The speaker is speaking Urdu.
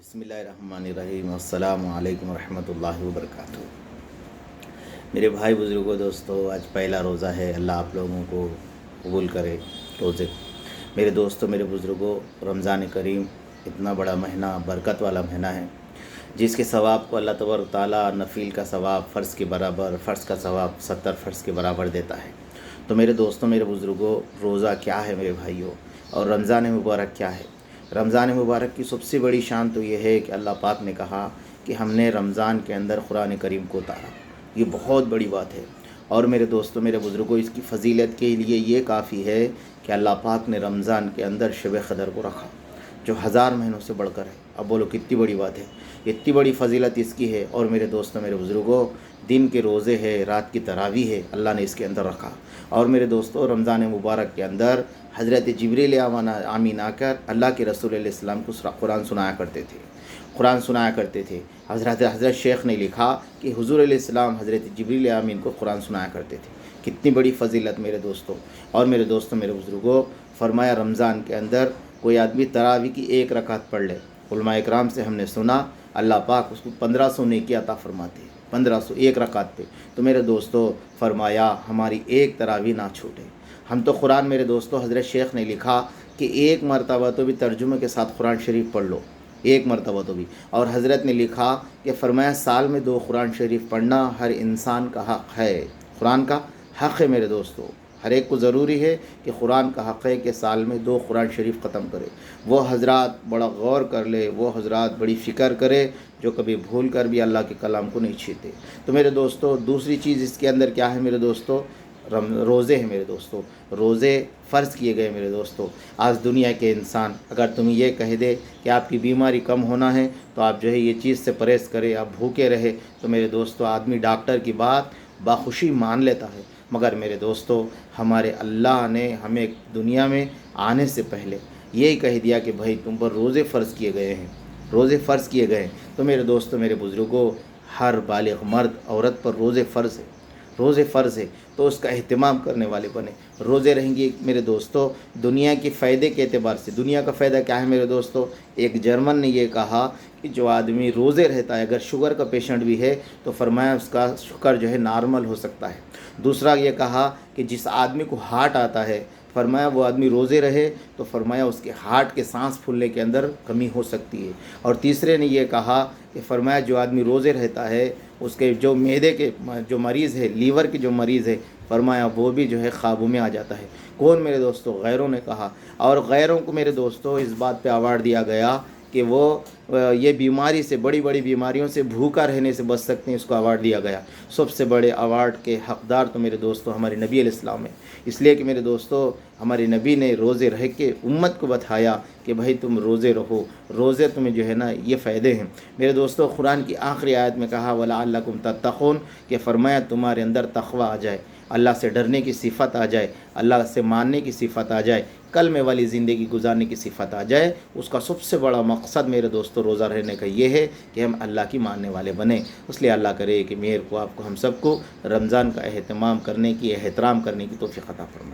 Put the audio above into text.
بسم اللہ الرحمن الرحیم السلام علیکم ورحمۃ اللہ وبرکاتہ۔ میرے بھائی بزرگوں دوستوں، آج پہلا روزہ ہے، اللہ آپ لوگوں کو قبول کرے روزے۔ میرے دوستوں، میرے بزرگوں، رمضان کریم اتنا بڑا مہینہ، برکت والا مہینہ ہے، جس کے ثواب کو اللہ تبارک تعالیٰ نفل کا ثواب فرض کے برابر، فرض کا ثواب 70 فرض کے برابر دیتا ہے۔ تو میرے دوستوں، میرے بزرگوں، روزہ کیا ہے میرے بھائیوں، اور رمضان مبارک کیا ہے؟ رمضان مبارک کی سب سے بڑی شان تو یہ ہے کہ اللہ پاک نے کہا کہ ہم نے رمضان کے اندر قرآن کریم کو اتارا۔ یہ بہت بڑی بات ہے، اور میرے دوستوں، میرے بزرگوں، اس کی فضیلت کے لیے یہ کافی ہے کہ اللہ پاک نے رمضان کے اندر شب قدر کو رکھا، جو 1000 مہینوں سے بڑھ کر ہے۔ اب بولو کتنی بڑی بات ہے، اتنی بڑی فضیلت اس کی ہے۔ اور میرے دوستوں، میرے بزرگوں، دن کے روزے ہے، رات کی تراویح ہے، اللہ نے اس کے اندر رکھا۔ اور میرے دوستوں، رمضان مبارک کے اندر حضرت جبریل امین آ کر اللہ کے رسول علیہ السلام کو قرآن سنایا کرتے تھے۔ حضرت شیخ نے لکھا کہ حضور علیہ السلام حضرت جبریل امین کو قرآن سنایا کرتے تھے۔ کتنی بڑی فضیلت میرے دوستوں۔ اور میرے دوستوں، میرے بزرگوں، فرمایا رمضان کے اندر کوئی آدمی تراویح کی 1 رکعت پڑھ لے، علماء اکرام سے ہم نے سنا اللہ پاک اس کو 1500 نیکی عطا فرماتے ہیں، 1500 1 رکعت پہ۔ تو میرے دوستوں، فرمایا ہماری 1 تراویح نہ چھوٹے۔ ہم تو قرآن، میرے دوستوں، حضرت شیخ نے لکھا کہ 1 مرتبہ تو بھی ترجمے کے ساتھ قرآن شریف پڑھ لو، 1 مرتبہ تو بھی۔ اور حضرت نے لکھا کہ فرمایا سال میں 2 قرآن شریف پڑھنا ہر انسان کا حق ہے، قرآن کا حق ہے میرے دوستوں۔ ہر ایک کو ضروری ہے کہ قرآن کا حق ہے کہ سال میں 2 قرآن شریف ختم کرے۔ وہ حضرات بڑا غور کر لے، وہ حضرات بڑی فکر کرے جو کبھی بھول کر بھی اللہ کے کلام کو نہیں چھیتے۔ تو میرے دوستوں، دوسری چیز اس کے اندر کیا ہے میرے دوستوں؟ روزے ہیں میرے دوستوں، روزے فرض کیے گئے میرے دوستوں۔ آج دنیا کے انسان اگر تمہیں یہ کہہ دے کہ آپ کی بیماری کم ہونا ہے تو آپ جو ہے یہ چیز سے پرہیز کرے، آپ بھوکے رہے، تو میرے دوستوں آدمی ڈاکٹر کی بات بخوشی مان لیتا ہے۔ مگر میرے دوستوں، ہمارے اللہ نے ہمیں دنیا میں آنے سے پہلے یہی کہہ دیا کہ بھائی تم پر روزے فرض کیے گئے ہیں، روزے فرض کیے گئے ہیں۔ تو میرے دوستوں، میرے بزرگوں، ہر بالغ مرد عورت پر روزے فرض ہے، روزے فرض ہے، تو اس کا اہتمام کرنے والے بنے۔ روزے رہیں گے میرے دوستوں، دنیا کے فائدے کے اعتبار سے، دنیا کا فائدہ کیا ہے میرے دوستوں؟ ایک جرمن نے یہ کہا کہ جو آدمی روزے رہتا ہے، اگر شوگر کا پیشنٹ بھی ہے تو فرمایا اس کا شوگر جو ہے نارمل ہو سکتا ہے۔ دوسرا یہ کہا کہ جس آدمی کو ہارٹ آتا ہے، فرمایا وہ آدمی روزے رہے تو فرمایا اس کے ہارٹ کے سانس پھولنے کے اندر کمی ہو سکتی ہے۔ اور تیسرے نے یہ کہا کہ فرمایا جو آدمی روزے رہتا ہے، اس کے جو معدے کے جو مریض ہے، لیور کے جو مریض ہے، فرمایا وہ بھی جو ہے قابو میں آ جاتا ہے۔ کون میرے دوستوں؟ غیروں نے کہا۔ اور غیروں کو میرے دوستوں اس بات پہ ایوارڈ دیا گیا کہ وہ یہ بیماری سے، بڑی بڑی بیماریوں سے بھوکا رہنے سے بچ سکتے ہیں، اس کو ایوارڈ دیا گیا۔ سب سے بڑے ایوارڈ کے حقدار تو میرے دوستوں ہمارے نبی علیہ السلام ہیں، اس لیے کہ میرے دوستوں ہمارے نبی نے روزے رہ کے امت کو بتایا کہ بھائی تم روزے رہو، روزے تمہیں جو ہے نا یہ فائدے ہیں۔ میرے دوستوں، قرآن کی آخری آیت میں کہا وَلَعَلَّكُمْ تَتَّقُونَ، کہ فرمایا تمہارے اندر تقویٰ آ جائے، اللہ سے ڈرنے کی صفت آ جائے، اللہ سے ماننے کی صفت آ جائے، کلمے والی زندگی گزارنے کی صفت آ جائے۔ اس کا سب سے بڑا مقصد میرے دوستوں روزہ رہنے کا یہ ہے کہ ہم اللہ کی ماننے والے بنیں۔ اس لیے اللہ کرے کہ میرے کو، آپ کو، ہم سب کو رمضان کا اہتمام کرنے کی، احترام کرنے کی توفیق عطا فرمائے۔